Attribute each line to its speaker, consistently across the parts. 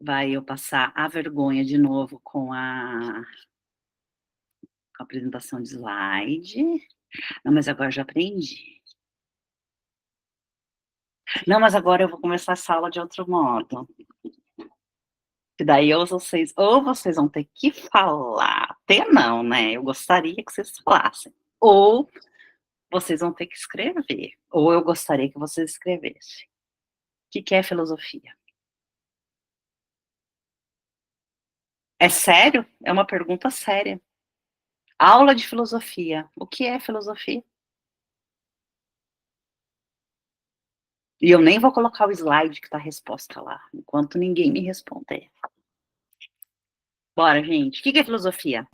Speaker 1: Vai eu passar a vergonha de novo com a apresentação de slide. Não, mas agora eu já aprendi. Não, mas agora eu vou começar essa aula de outro modo. Que daí ou vocês vão ter que falar, ter não, né? Eu gostaria que vocês falassem. Ou vocês vão ter que escrever. Ou eu gostaria que vocês escrevessem. O que é filosofia? É sério? É uma pergunta séria. Aula de filosofia. O que é filosofia? E eu nem vou colocar o slide que tá a resposta lá, enquanto ninguém me responder. Bora, gente. O que é filosofia?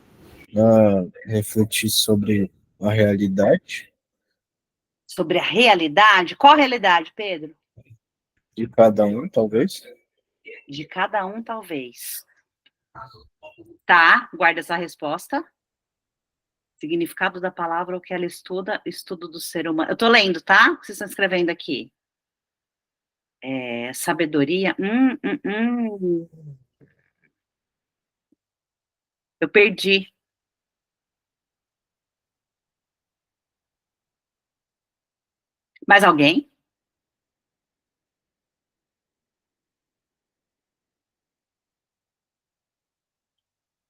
Speaker 2: Refletir sobre a realidade
Speaker 1: Sobre a realidade? Qual realidade, Pedro?
Speaker 2: de cada um, talvez.
Speaker 1: De cada um, talvez. Tá, guarda essa resposta. Significado da palavra, o que ela estuda, estudo do ser humano. Eu tô lendo, tá? O que vocês estão escrevendo aqui? Sabedoria. Eu perdi. Mais alguém?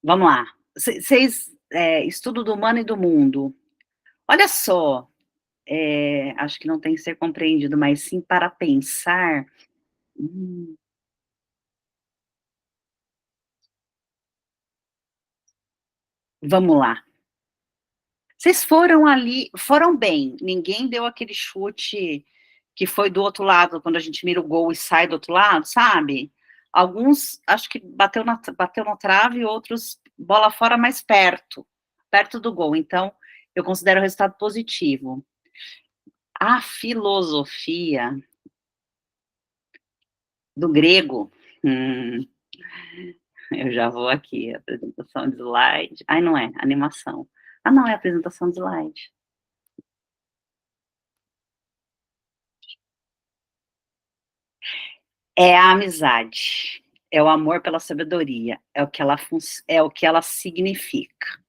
Speaker 1: Vamos lá. Vocês, estudo do humano e do mundo. Olha só, acho que não tem que ser compreendido, mas sim para pensar. Vamos lá. Vocês foram ali, foram bem. Ninguém deu aquele chute que foi do outro lado, quando a gente mira o gol e sai do outro lado, sabe? Alguns, acho que bateu na trave, outros, bola fora mais perto do gol. Então, eu considero o resultado positivo. A filosofia do grego, eu já vou aqui, apresentação de slide. Ai, não é, animação. Ah, não, é apresentação de slide. É a amizade, é o amor pela sabedoria, é o que ela significa.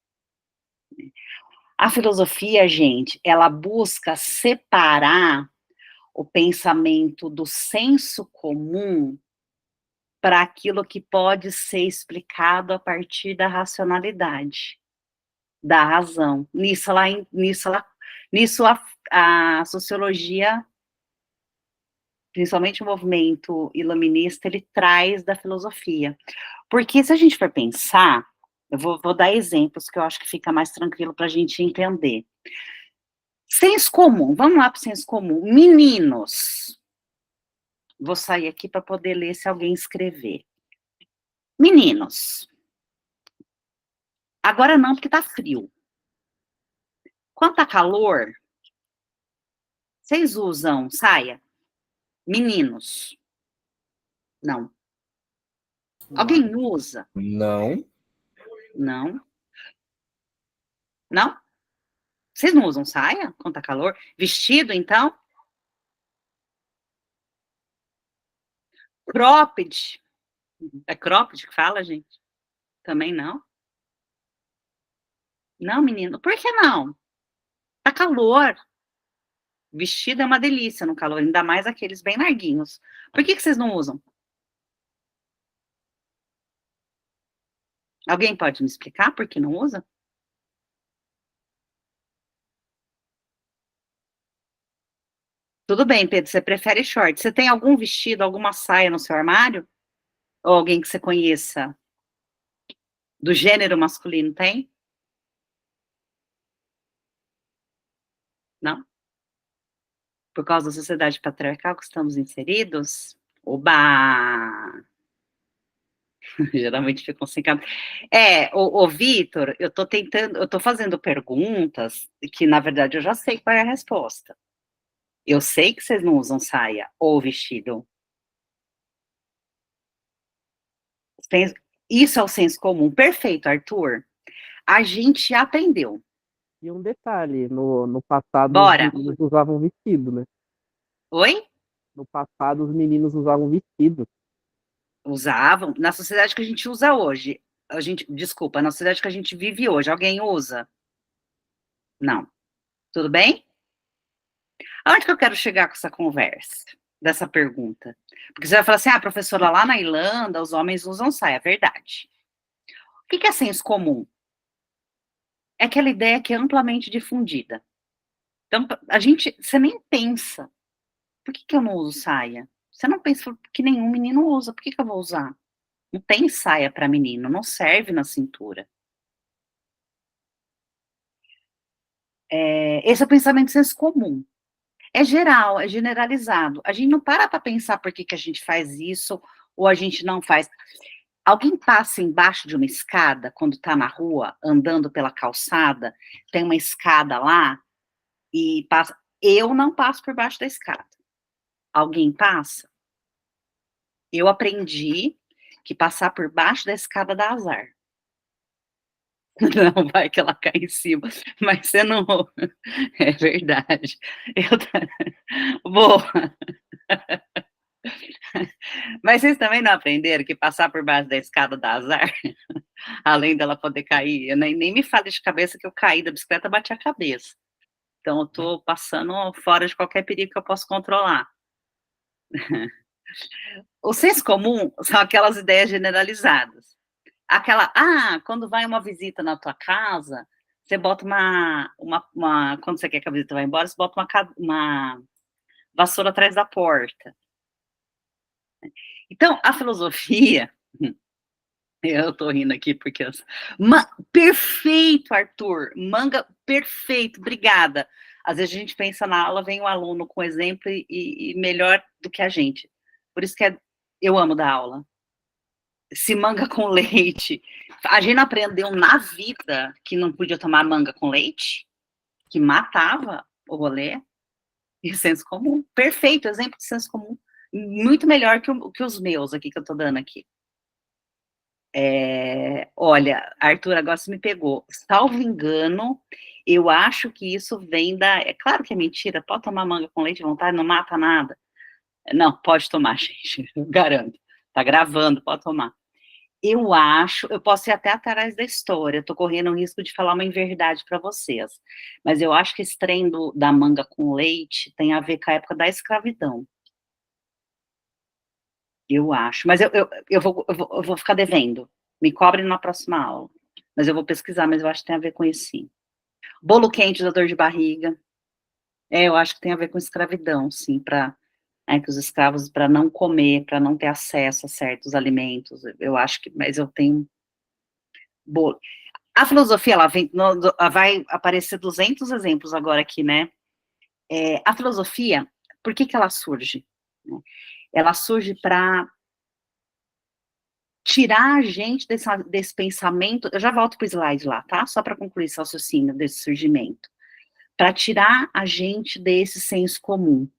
Speaker 1: A filosofia, gente, ela busca separar o pensamento do senso comum para aquilo que pode ser explicado a partir da racionalidade, da razão. Nisso a sociologia, principalmente o movimento iluminista, ele traz da filosofia. Porque se a gente for pensar, eu vou dar exemplos que eu acho que fica mais tranquilo para a gente entender. Senso comum, vamos lá para o senso comum. Meninos, vou sair aqui para poder ler se alguém escrever. Meninos, agora não, porque tá frio. Quando tá calor, vocês usam saia? Meninos, não. Alguém usa?
Speaker 2: Não.
Speaker 1: Não. Não? Vocês não usam saia quando tá calor? Vestido, então? Cropped. É cropped que fala, gente? Também não? Não, menino. Por que não? Tá calor. Vestido é uma delícia no calor, ainda mais aqueles bem larguinhos. Por que vocês não usam? Alguém pode me explicar por que não usa? Tudo bem, Pedro, você prefere short. Você tem algum vestido, alguma saia no seu armário? Ou alguém que você conheça do gênero masculino tem? Não? Por causa da sociedade patriarcal que estamos inseridos? Oba! Geralmente ficam sem cabelo. Vitor, eu tô fazendo perguntas que, na verdade, eu já sei qual é a resposta. Eu sei que vocês não usam saia ou vestido. Isso é o senso comum. Perfeito, Arthur. A gente aprendeu.
Speaker 3: E um detalhe, no passado os
Speaker 1: Bora.
Speaker 3: meninos usavam vestido, né?
Speaker 1: Oi?
Speaker 3: No passado os meninos usavam vestido.
Speaker 1: Usavam, na sociedade que a gente usa hoje, desculpa, na sociedade que a gente vive hoje, alguém usa? Não. Tudo bem? Aonde que eu quero chegar com essa conversa, dessa pergunta? Porque você vai falar assim, professora, lá na Irlanda, os homens usam saia, é verdade. O que é senso comum? É aquela ideia que é amplamente difundida. Então, você nem pensa, por que eu não uso saia? Você não pensa que nenhum menino usa, por que eu vou usar? Não tem saia para menino, não serve na cintura. Esse é o pensamento senso comum. É geral, é generalizado. A gente não para pensar por que a gente faz isso ou a gente não faz. Alguém passa embaixo de uma escada quando está na rua, andando pela calçada, tem uma escada lá e passa. Eu não passo por baixo da escada. Alguém passa? Eu aprendi que passar por baixo da escada dá azar. Não, vai que ela cai em cima, mas você não. É verdade. Boa. Mas vocês também não aprenderam que passar por baixo da escada dá azar? Além dela poder cair. Eu nem me fale de cabeça que eu caí da bicicleta, bati a cabeça. Então eu tô passando fora de qualquer perigo que eu posso controlar. O senso comum são aquelas ideias generalizadas. Aquela, quando vai uma visita na tua casa, você bota quando você quer que a visita vá embora, você bota uma vassoura atrás da porta. Então, a filosofia, eu tô rindo aqui porque... Perfeito, Arthur, manga, perfeito, obrigada. Às vezes a gente pensa na aula, vem um aluno com exemplo e melhor do que a gente. Por isso que eu amo dar aula. Se manga com leite. A gente aprendeu na vida que não podia tomar manga com leite, que matava o rolê. E senso comum. Perfeito, exemplo de senso comum. Muito melhor que os meus aqui, que eu tô dando aqui. Olha, Arthur, agora você me pegou. Salvo engano, eu acho que isso vem da... É claro que é mentira, pode tomar manga com leite à vontade, não mata nada. Não, pode tomar, gente, eu garanto. Tá gravando, pode tomar. Eu acho, eu posso ir até atrás da história, tô correndo o risco de falar uma inverdade para vocês, mas eu acho que esse trem da manga com leite tem a ver com a época da escravidão. Eu acho, mas eu vou ficar devendo. Me cobre na próxima aula. Mas eu vou pesquisar, mas eu acho que tem a ver com isso, sim. Bolo quente da dor de barriga. Eu acho que tem a ver com escravidão, sim, que os escravos, para não comer, para não ter acesso a certos alimentos. Eu acho que, mas eu tenho bolo. A filosofia, ela vai aparecer 200 exemplos agora aqui, né? A filosofia, por que ela surge? Ela surge para tirar a gente desse pensamento, eu já volto para o slide lá, tá? Só para concluir esse raciocínio desse surgimento. Para tirar a gente desse senso comum.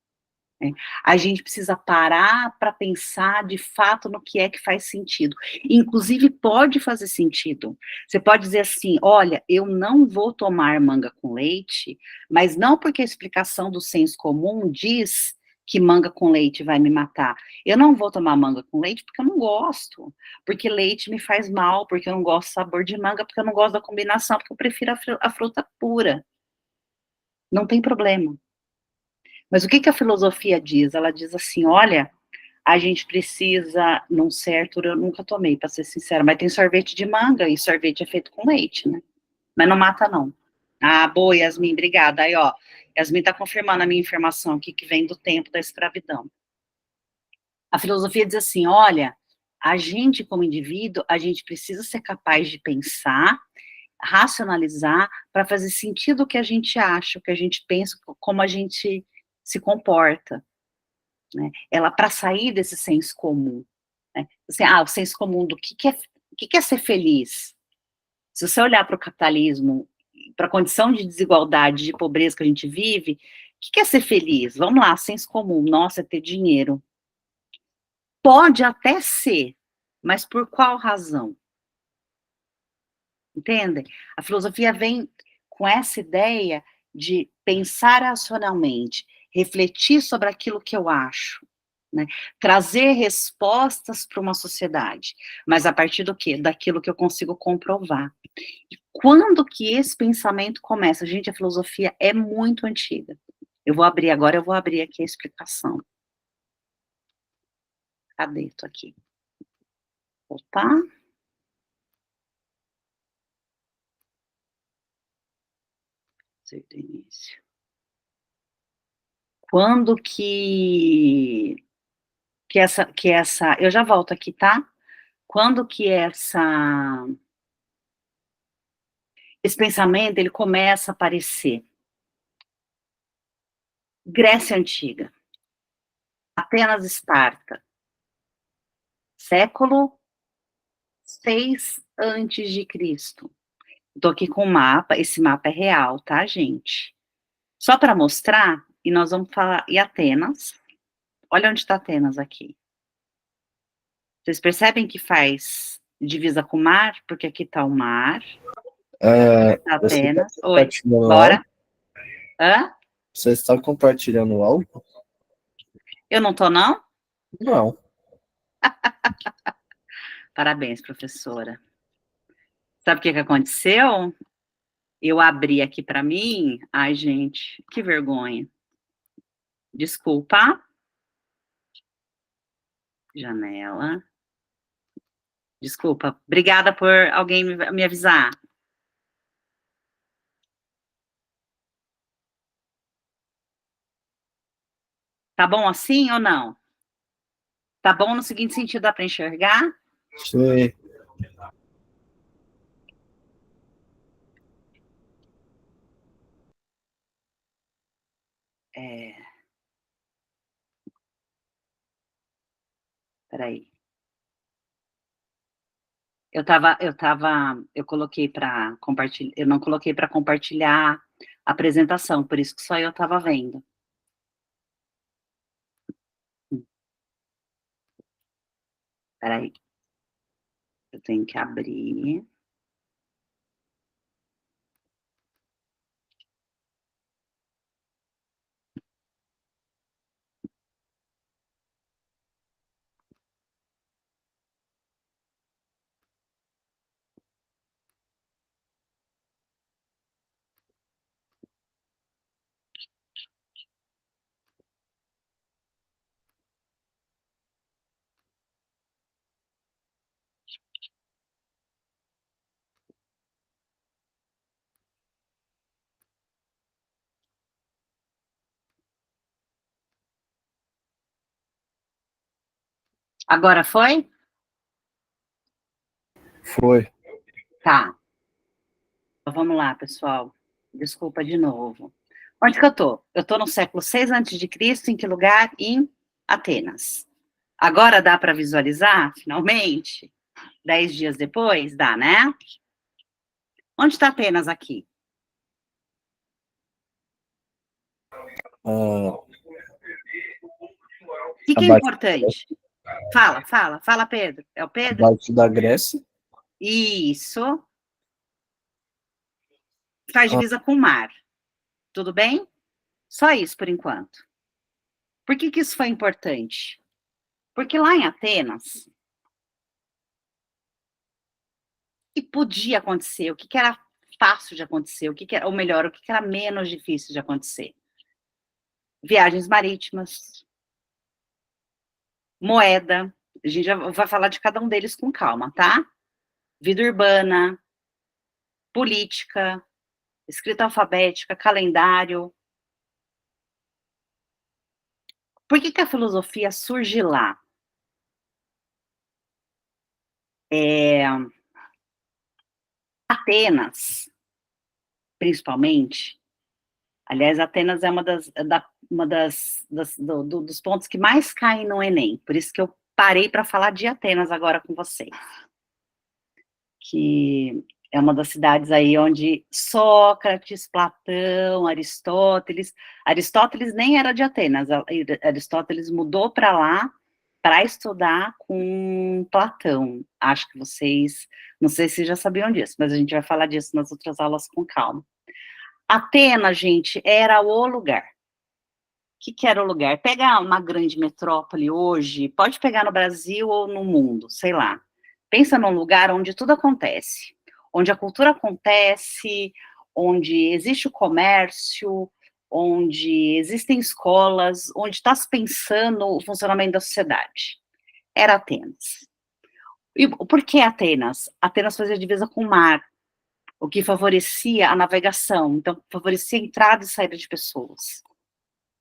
Speaker 1: Né? A gente precisa parar para pensar de fato no que é que faz sentido. Inclusive, pode fazer sentido. Você pode dizer assim, olha, eu não vou tomar manga com leite, mas não porque a explicação do senso comum diz que manga com leite vai me matar. Eu não vou tomar manga com leite porque eu não gosto, porque leite me faz mal, porque eu não gosto do sabor de manga, porque eu não gosto da combinação, porque eu prefiro a fruta pura. Não tem problema. Mas o que a filosofia diz? Ela diz assim, olha, a gente precisa, num certo, eu nunca tomei, para ser sincera, mas tem sorvete de manga, e sorvete é feito com leite, né? Mas não mata, não. Boa, Yasmin, obrigada. Aí, ó, Yasmin está confirmando a minha informação aqui, que vem do tempo da escravidão. A filosofia diz assim, olha, a gente, como indivíduo, a gente precisa ser capaz de pensar, racionalizar, para fazer sentido o que a gente acha, o que a gente pensa, como a gente se comporta. Né? Ela, para sair desse senso comum, né? Assim, o senso comum do que é ser feliz. Se você olhar para o capitalismo, para a condição de desigualdade, de pobreza que a gente vive, o que é ser feliz? Vamos lá, senso comum, nossa, é ter dinheiro. Pode até ser, mas por qual razão? Entendem? A filosofia vem com essa ideia de pensar racionalmente, refletir sobre aquilo que eu acho, né? Trazer respostas para uma sociedade, mas a partir do quê? Daquilo que eu consigo comprovar. E quando que esse pensamento começa? Gente, a filosofia é muito antiga. Eu vou abrir aqui a explicação. Cadê? Tô aqui. Opa. Acertei início. Quando que essa, eu já volto aqui, tá? Quando que esse pensamento, ele começa a aparecer? Grécia Antiga, Atenas, Esparta, século 6 antes de Cristo. Estou aqui com o mapa, esse mapa é real, tá, gente? Só para mostrar, e nós vamos falar, e Atenas, olha onde está Atenas aqui. Vocês percebem que faz divisa com o mar? Porque aqui está o mar. Atenas. Oi, bora. Hã?
Speaker 2: Você está compartilhando algo?
Speaker 1: Eu não tô, não?
Speaker 2: Não.
Speaker 1: Parabéns, professora. Sabe o que aconteceu? Eu abri aqui para mim. Ai, gente, que vergonha. Desculpa. Janela. Desculpa. Obrigada por alguém me avisar. Tá bom assim ou não? Tá bom no seguinte sentido, dá para enxergar?
Speaker 2: Sim. Peraí. Eu coloquei para compartilhar, eu não coloquei para compartilhar a apresentação, por isso que só eu estava vendo. Peraí. Eu tenho que abrir. Agora foi? Foi.
Speaker 1: Tá. Então, vamos lá, pessoal. Desculpa de novo. Onde que eu tô? Eu tô no século 6 antes de Cristo, em que lugar? Em Atenas. Agora dá para visualizar, finalmente? 10 dias depois? Dá, né? Onde está Atenas aqui? O que é importante? Fala, Pedro. É o Pedro?
Speaker 2: Abaixo da Grécia.
Speaker 1: Isso. Faz divisa com o mar. Tudo bem? Só isso por enquanto. Por que isso foi importante? Porque lá em Atenas, o que podia acontecer? O que era fácil de acontecer? Ou melhor, o que era menos difícil de acontecer? Viagens marítimas, moeda. A gente já vai falar de cada um deles com calma, tá? Vida urbana, política, escrita alfabética, calendário. Por que a filosofia surge lá? Atenas, principalmente. Aliás, Atenas é dos pontos que mais caem no Enem. Por isso que eu parei para falar de Atenas agora com vocês. Que é uma das cidades aí onde Sócrates, Platão, Aristóteles nem era de Atenas, Aristóteles mudou para lá para estudar com Platão. Acho que vocês, não sei se já sabiam disso, mas a gente vai falar disso nas outras aulas com calma. Atenas, gente, era o lugar. que era o lugar? Pega uma grande metrópole hoje, pode pegar no Brasil ou no mundo, sei lá. Pensa num lugar onde tudo acontece, onde a cultura acontece, onde existe o comércio, onde existem escolas, onde está se pensando o funcionamento da sociedade. Era Atenas. E por que Atenas? Atenas fazia divisa com o mar, o que favorecia a navegação, então favorecia a entrada e saída de pessoas.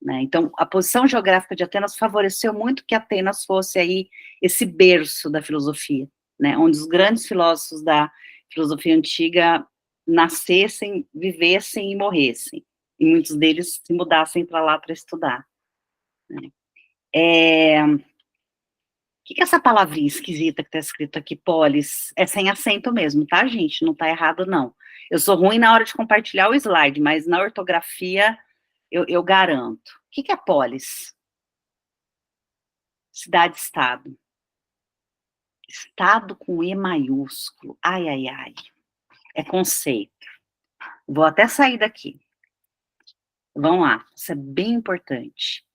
Speaker 1: Né? Então, a posição geográfica de Atenas favoreceu muito que Atenas fosse aí esse berço da filosofia, né? Onde os grandes filósofos da filosofia antiga nascessem, vivessem e morressem. E muitos deles se mudassem para lá para estudar. Né? O que é essa palavrinha esquisita que está escrito aqui, polis? É sem acento mesmo, tá, gente? Não está errado, não. Eu sou ruim na hora de compartilhar o slide, mas na ortografia eu garanto. O que é polis? Cidade-estado. Estado com E maiúsculo. Ai, ai, ai. É conceito. Vou até sair daqui. Vamos lá. Isso é bem importante.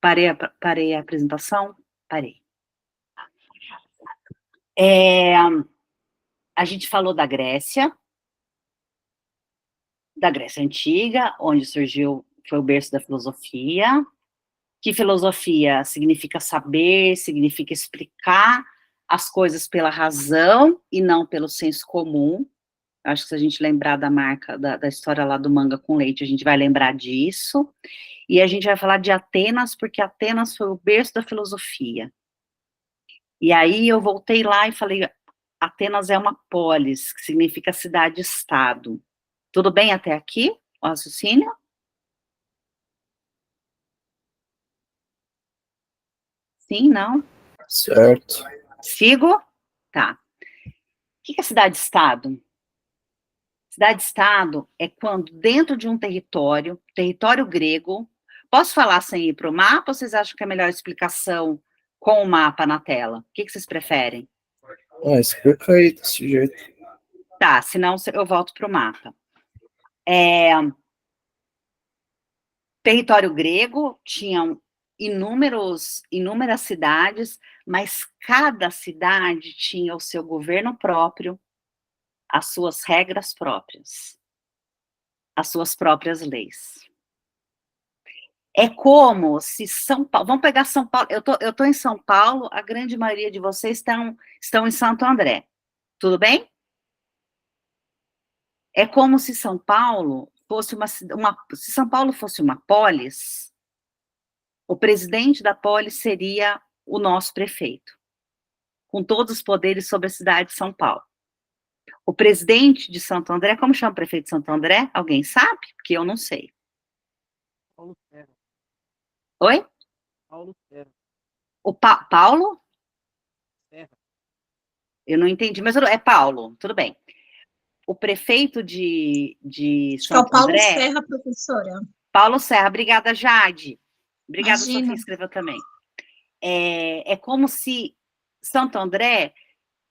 Speaker 1: Parei a apresentação? Parei. A gente falou da Grécia Antiga, onde surgiu, foi o berço da filosofia. Que filosofia significa saber, significa explicar as coisas pela razão e não pelo senso comum. Acho que se a gente lembrar da marca, da história lá do manga com leite, a gente vai lembrar disso. E a gente vai falar de Atenas, porque Atenas foi o berço da filosofia. E aí eu voltei lá e falei, Atenas é uma polis, que significa cidade-estado. Tudo bem até aqui, o raciocínio? Sim, não?
Speaker 4: Certo.
Speaker 1: Sigo? Tá. O que é cidade-estado? Cidade-estado é quando dentro de um território grego, posso falar sem ir para o mapa, ou vocês acham que é melhor explicação com o mapa na tela? O que vocês preferem?
Speaker 4: Explica aí desse jeito.
Speaker 1: Tá, senão eu volto para o mapa. Território grego, tinham inúmeras cidades, mas cada cidade tinha o seu governo próprio, as suas regras próprias, as suas próprias leis. É como se São Paulo, vamos pegar São Paulo, eu tô em São Paulo, a grande maioria de vocês estão em Santo André, tudo bem? É como se São Paulo fosse se São Paulo fosse uma polis, o presidente da polis seria o nosso prefeito, com todos os poderes sobre a cidade de São Paulo. O presidente de Santo André, como chama o prefeito de Santo André? Alguém sabe? Porque eu não sei.
Speaker 3: Paulo Serra.
Speaker 1: Oi?
Speaker 3: Paulo Serra.
Speaker 1: O Paulo?
Speaker 3: Serra.
Speaker 1: Eu não entendi, mas é Paulo, tudo bem. O prefeito de Santo
Speaker 5: Paulo
Speaker 1: André...
Speaker 5: Serra, professora.
Speaker 1: Paulo Serra, obrigada, Jade. Obrigada,
Speaker 5: Imagina.
Speaker 1: Sofia, escreveu também. É como se Santo André,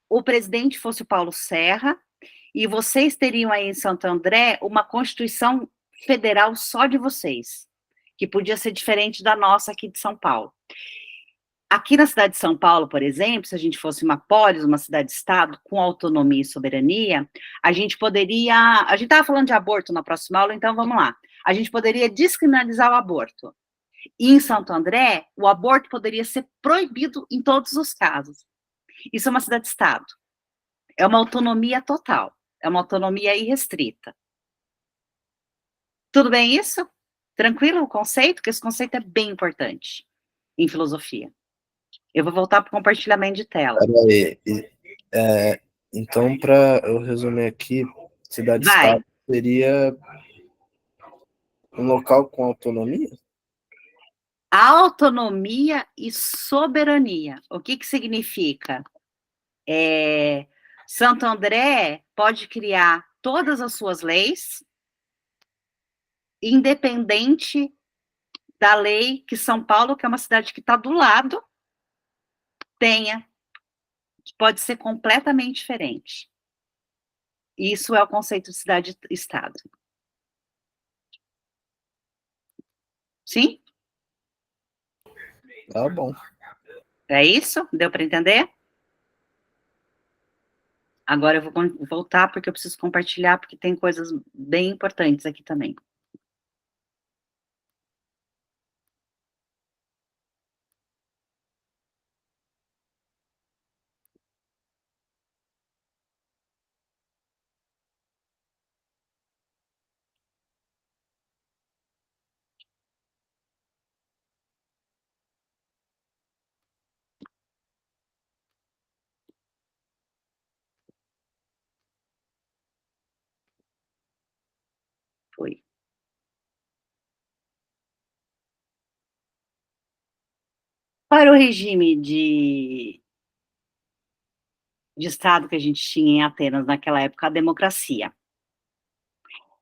Speaker 1: o presidente fosse o Paulo Serra, e vocês teriam aí em Santo André uma Constituição Federal só de vocês, que podia ser diferente da nossa aqui de São Paulo. Aqui na cidade de São Paulo, por exemplo, se a gente fosse uma polis, uma cidade-estado com autonomia e soberania, a gente estava falando de aborto na próxima aula, então vamos lá. A gente poderia descriminalizar o aborto. E em Santo André, o aborto poderia ser proibido em todos os casos. Isso é uma cidade-estado. É uma autonomia total. É uma autonomia irrestrita. Tudo bem isso? Tranquilo o conceito? Porque esse conceito é bem importante em filosofia. Eu vou voltar para o compartilhamento de tela.
Speaker 4: Peraí. Então, para eu resumir aqui, cidade-estado seria um local com autonomia?
Speaker 1: Autonomia e soberania. O que significa? Santo André pode criar todas as suas leis, independente da lei que São Paulo, que é uma cidade que está do lado, tenha. Pode ser completamente diferente. Isso é o conceito de cidade-estado. Sim?
Speaker 4: Tá bom.
Speaker 1: É isso? Deu para entender? Agora eu vou voltar porque eu preciso compartilhar, porque tem coisas bem importantes aqui também. Foi. Qual era o regime de Estado que a gente tinha em Atenas naquela época? A democracia.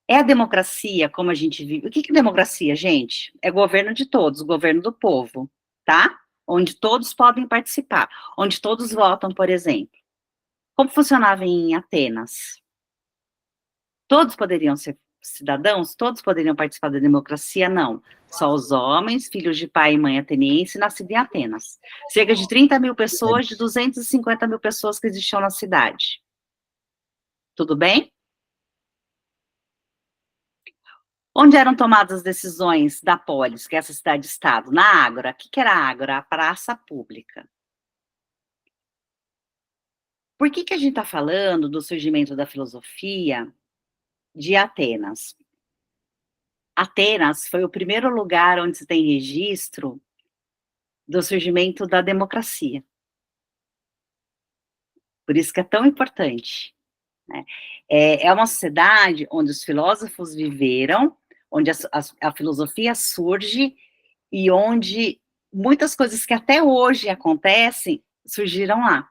Speaker 1: É a democracia como a gente vive. O que é democracia, gente? É governo de todos, governo do povo, tá? Onde todos podem participar, onde todos votam, por exemplo. Como funcionava em Atenas? Todos poderiam ser cidadãos? Todos poderiam participar da democracia? Não. Só os homens, filhos de pai e mãe ateniense, nascidos em Atenas. Cerca de 30 mil pessoas, de 250 mil pessoas que existiam na cidade. Tudo bem? Onde eram tomadas as decisões da polis, que é essa cidade-estado? Na Ágora. O que era a Ágora? A praça pública. Por que a gente está falando do surgimento da filosofia de Atenas? Atenas foi o primeiro lugar onde se tem registro do surgimento da democracia. Por isso que é tão importante, né? É uma sociedade onde os filósofos viveram, onde a filosofia surge e onde muitas coisas que até hoje acontecem surgiram lá.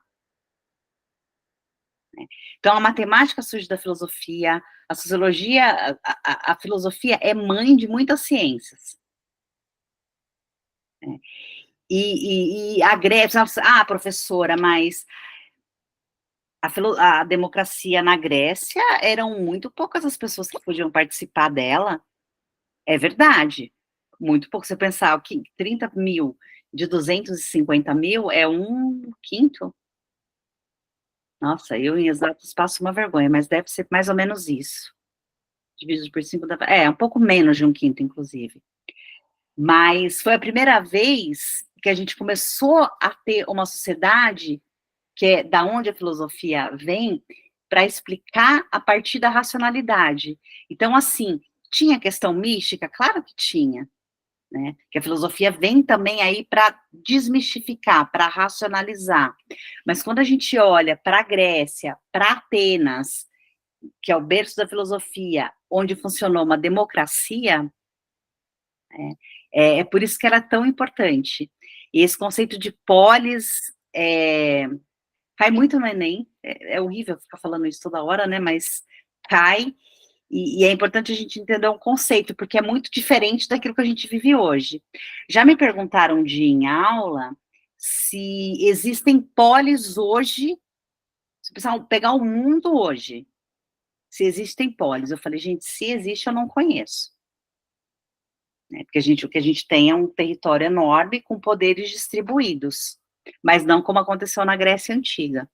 Speaker 1: Então, a matemática surge da filosofia, a sociologia, a filosofia é mãe de muitas ciências. Né? E a Grécia, professora, mas a democracia na Grécia eram muito poucas as pessoas que podiam participar dela. É verdade. Muito pouco. Você pensar que 30 mil de 250 mil é um quinto. Nossa, eu em exatos passo uma vergonha, mas deve ser mais ou menos isso. Dividido por 5 dá. Um pouco menos de um quinto, inclusive. Mas foi a primeira vez que a gente começou a ter uma sociedade que é da onde a filosofia vem, para explicar a partir da racionalidade. Então, assim, tinha questão mística? Claro que tinha, né? Que a filosofia vem também aí para desmistificar, para racionalizar. Mas quando a gente olha para a Grécia, para Atenas, que é o berço da filosofia, onde funcionou uma democracia, é por isso que ela é tão importante. E esse conceito de polis cai muito no Enem, é horrível ficar falando isso toda hora, né, mas cai, e é importante a gente entender um conceito, porque é muito diferente daquilo que a gente vive hoje. Já me perguntaram um dia em aula se existem polis hoje, se precisar pegar o mundo hoje, se existem polis. Eu falei, gente, se existe, eu não conheço. Né, porque o que a gente tem é um território enorme com poderes distribuídos, mas não como aconteceu na Grécia Antiga.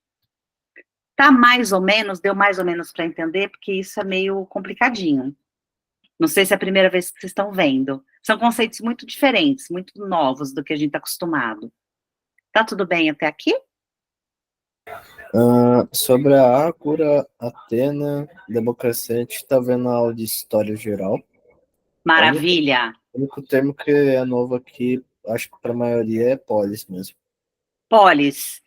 Speaker 1: Tá mais ou menos, deu mais ou menos para entender, porque isso é meio complicadinho. Não sei se é a primeira vez que vocês estão vendo. São conceitos muito diferentes, muito novos do que a gente está acostumado. Tá tudo bem até aqui?
Speaker 4: Sobre a Ágora, Atena, democracia, a gente está vendo a aula de história geral.
Speaker 1: Maravilha.
Speaker 4: O único termo que é novo aqui, acho que para a maioria é polis mesmo.
Speaker 1: Polis.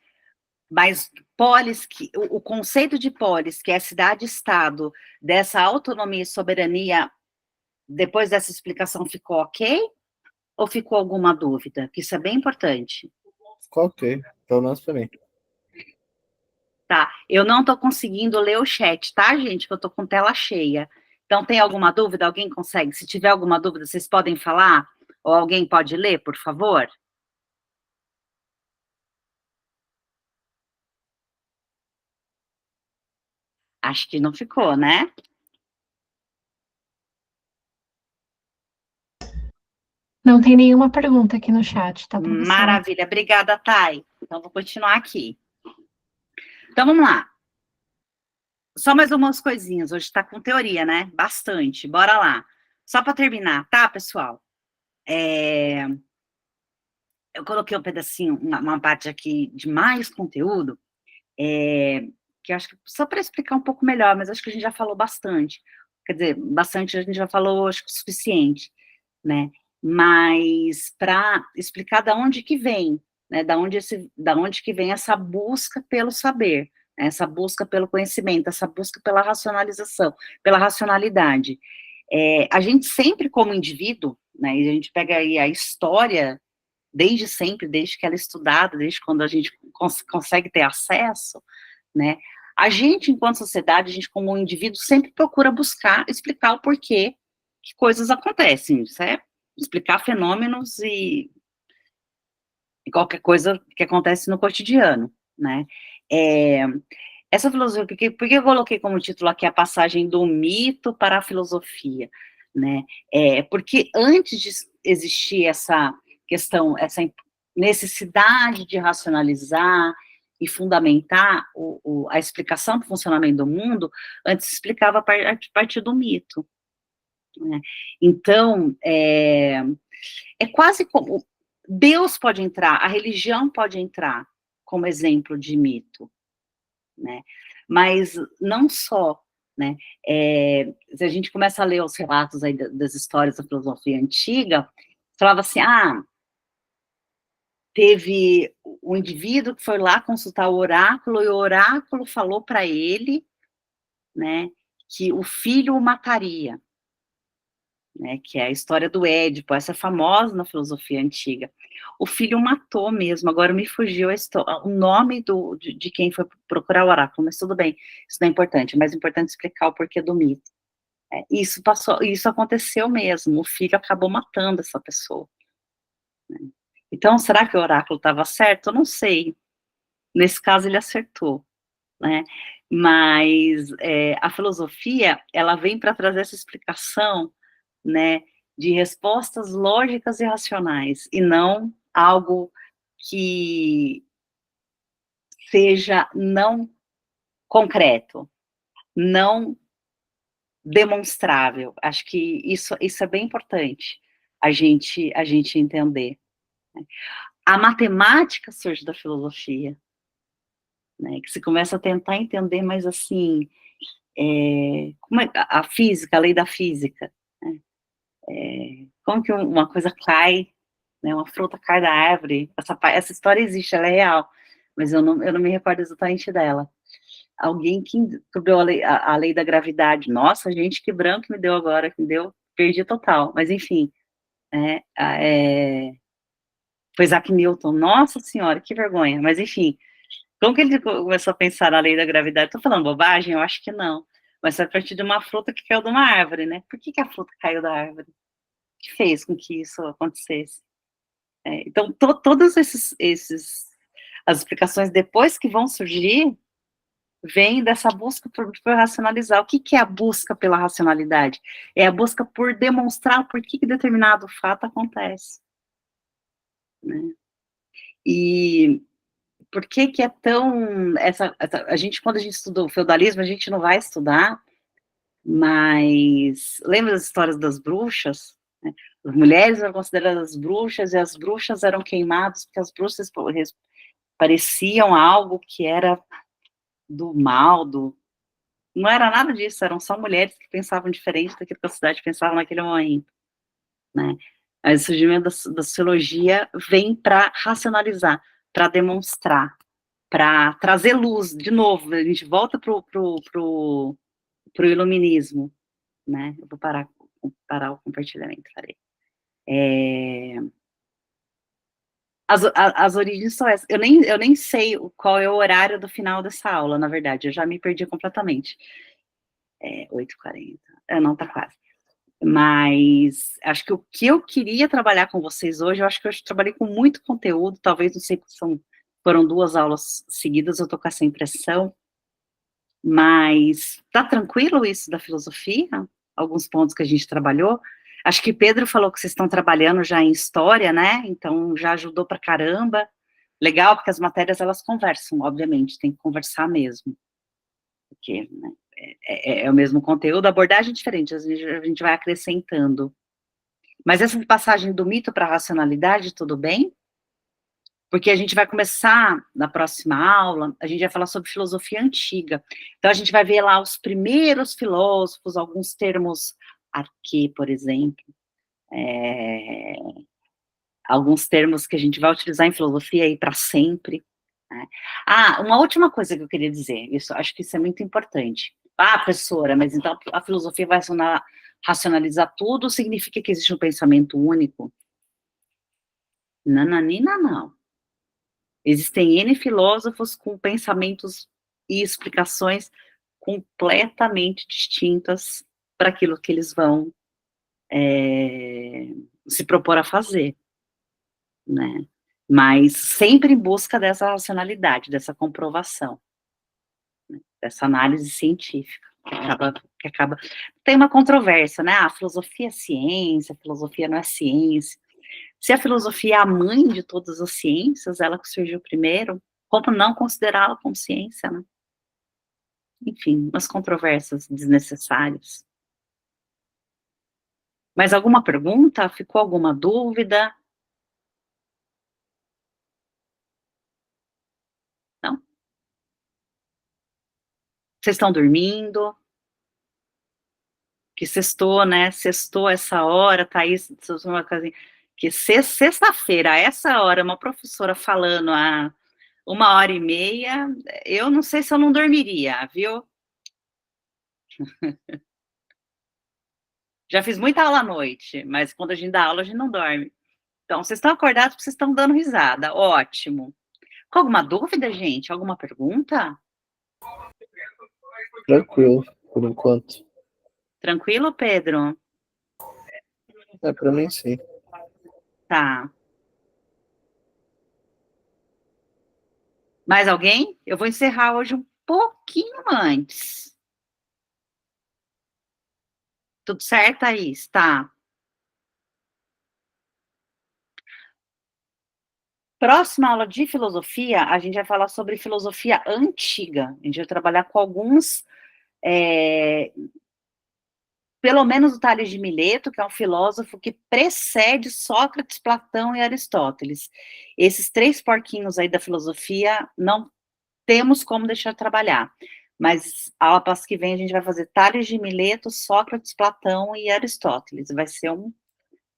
Speaker 1: Mas polis, o conceito de polis, que é cidade-estado, dessa autonomia e soberania, depois dessa explicação ficou ok? Ou ficou alguma dúvida? Que isso é bem importante.
Speaker 4: Ficou ok, pelo menos para mim.
Speaker 1: Tá, eu não tô conseguindo ler o chat, tá, gente? Que eu tô com tela cheia. Então, tem alguma dúvida? Alguém consegue? Se tiver alguma dúvida, vocês podem falar? Ou alguém pode ler, por favor? Acho que não ficou, né?
Speaker 5: Não tem nenhuma pergunta aqui no chat, tá, professora?
Speaker 1: Maravilha, obrigada, Thay. Então, vou continuar aqui. Então, vamos lá. Só mais umas coisinhas, hoje está com teoria, né? Bastante, bora lá. Só para terminar, tá, pessoal? Eu coloquei um pedacinho, uma parte aqui de mais conteúdo, que eu acho que só para explicar um pouco melhor, mas acho que a gente já falou bastante. Quer dizer, bastante a gente já falou, acho que o suficiente, né? Mas para explicar da onde que vem, né? Da onde que vem essa busca pelo saber, né? Essa busca pelo conhecimento, essa busca pela racionalização, pela racionalidade. A gente sempre, como indivíduo, né? E a gente pega aí a história desde sempre, desde que ela é estudada, desde quando a gente consegue ter acesso, né? A gente, enquanto sociedade, a gente como indivíduo, sempre procura buscar explicar o porquê que coisas acontecem, certo? Explicar fenômenos e qualquer coisa que acontece no cotidiano, né? Essa filosofia, por que eu coloquei como título aqui a passagem do mito para a filosofia, né? Porque antes de existir essa questão, essa necessidade de racionalizar e fundamentar a explicação do funcionamento do mundo, antes se explicava a partir do mito, né? Então, é quase como Deus pode entrar, a religião pode entrar como exemplo de mito, né? Mas não só, né? Se a gente começa a ler os relatos aí das histórias da filosofia antiga, falava assim, teve um indivíduo que foi lá consultar o oráculo, e o oráculo falou para ele, né, que o filho o mataria, né, que é a história do Édipo, essa é famosa na filosofia antiga. O filho matou mesmo, agora me fugiu o nome de quem foi procurar o oráculo, mas tudo bem, isso não é importante, é mais importante explicar o porquê do mito. Isso aconteceu mesmo, o filho acabou matando essa pessoa, né? Então, será que o oráculo estava certo? Eu não sei, nesse caso ele acertou, né? Mas a filosofia, ela vem para trazer essa explicação, né, de respostas lógicas e racionais, e não algo que seja não concreto, não demonstrável. Acho que isso é bem importante a gente entender, né? A matemática surge da filosofia, né, que se começa a tentar entender mais assim, como é a física, a lei da física, né? Como que uma coisa cai, né, uma fruta cai da árvore, essa história existe, ela é real, mas eu não me recordo exatamente dela. Alguém que descobriu a lei da gravidade, nossa, gente, que branco me deu agora, perdi total, mas enfim, foi Isaac Newton, nossa senhora, que vergonha, mas enfim, como que ele começou a pensar na lei da gravidade? Estou falando bobagem? Eu acho que não, mas foi a partir de uma fruta que caiu de uma árvore, né? Por que a fruta caiu da árvore? O que fez com que isso acontecesse? Então, todas as explicações depois que vão surgir, vem dessa busca por racionalizar. O que é a busca pela racionalidade? É a busca por demonstrar por que determinado fato acontece, né? E por que é tão... quando a gente estuda o feudalismo, a gente não vai estudar, mas lembra das histórias das bruxas, né? As mulheres eram consideradas bruxas, e as bruxas eram queimadas, porque as bruxas pareciam algo que era do mal, não era nada disso, eram só mulheres que pensavam diferente daquilo que a sociedade pensava naquele momento, né? Aí o surgimento da sociologia vem para racionalizar, para demonstrar, para trazer luz, de novo, a gente volta pro iluminismo, né? Eu vou parar o compartilhamento, farei. As origens são essas. Eu nem sei qual é o horário do final dessa aula, na verdade, eu já me perdi completamente. 8h40. Não, tá quase. Mas acho que o que eu queria trabalhar com vocês hoje, eu acho que eu trabalhei com muito conteúdo, talvez, não sei, foram 2 aulas seguidas, eu tô com essa impressão, mas tá tranquilo isso da filosofia? Alguns pontos que a gente trabalhou? Acho que Pedro falou que vocês estão trabalhando já em história, né? Então já ajudou pra caramba. Legal, porque as matérias elas conversam, obviamente, tem que conversar mesmo. Porque né, é o mesmo conteúdo, a abordagem é diferente, a gente vai acrescentando. Mas essa passagem do mito para a racionalidade, tudo bem? Porque a gente vai começar, na próxima aula, a gente vai falar sobre filosofia antiga. Então, a gente vai ver lá os primeiros filósofos, alguns termos, arquê, por exemplo, alguns termos que a gente vai utilizar em filosofia aí para sempre. Né? Ah, uma última coisa que eu queria dizer, isso, acho que isso é muito importante. Ah, professora, mas então a filosofia vai racionalizar tudo, significa que existe um pensamento único? Nananina, não. Existem N filósofos com pensamentos e explicações completamente distintas para aquilo que eles vão se propor a fazer, né? Mas sempre em busca dessa racionalidade, dessa comprovação, né? Dessa análise científica, que acaba... Tem uma controvérsia, né? A filosofia é ciência, a filosofia não é ciência. Se a filosofia é a mãe de todas as ciências, ela que surgiu primeiro, como não considerá-la como ciência, né? Enfim, umas controvérsias desnecessárias. Mais alguma pergunta? Ficou alguma dúvida? Não? Vocês estão dormindo? Que sextou, né? Sextou essa hora, Thaís, uma coisa que sexta-feira, a essa hora, uma professora falando há 1h30, eu não sei se eu não dormiria, viu? Já fiz muita aula à noite, mas quando a gente dá aula, a gente não dorme. Então, vocês estão acordados porque vocês estão dando risada. Ótimo. Com alguma dúvida, gente? Alguma pergunta?
Speaker 4: Tranquilo, por enquanto.
Speaker 1: Tranquilo, Pedro?
Speaker 4: Pra mim sim.
Speaker 1: Tá. Mais alguém? Eu vou encerrar hoje um pouquinho antes. Tudo certo, Thaís? Tá. Próxima aula de filosofia, a gente vai falar sobre filosofia antiga. A gente vai trabalhar com alguns, pelo menos o Tales de Mileto, que é um filósofo que precede Sócrates, Platão e Aristóteles. Esses 3 porquinhos aí da filosofia, não temos como deixar de trabalhar. Mas a aula que vem a gente vai fazer Tales de Mileto, Sócrates, Platão e Aristóteles. Vai ser um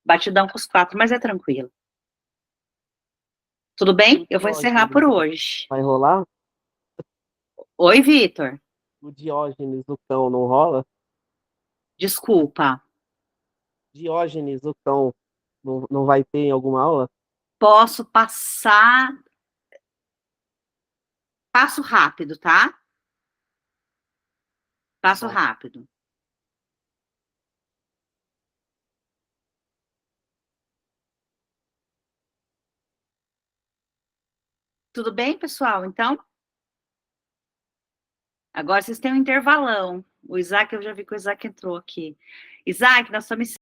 Speaker 1: batidão com os 4, mas é tranquilo. Tudo bem? Eu vou encerrar por hoje.
Speaker 3: Vai rolar?
Speaker 1: Oi, Vitor.
Speaker 3: O Diógenes, o cão, não rola?
Speaker 1: Desculpa.
Speaker 3: Diógenes, o cão, não vai ter em alguma aula?
Speaker 1: Posso passar... Passo rápido, tá? Passo rápido. Tudo bem, pessoal? Então, agora vocês têm um intervalão. O Isaac, eu já vi que o Isaac entrou aqui. Isaac, nós estamos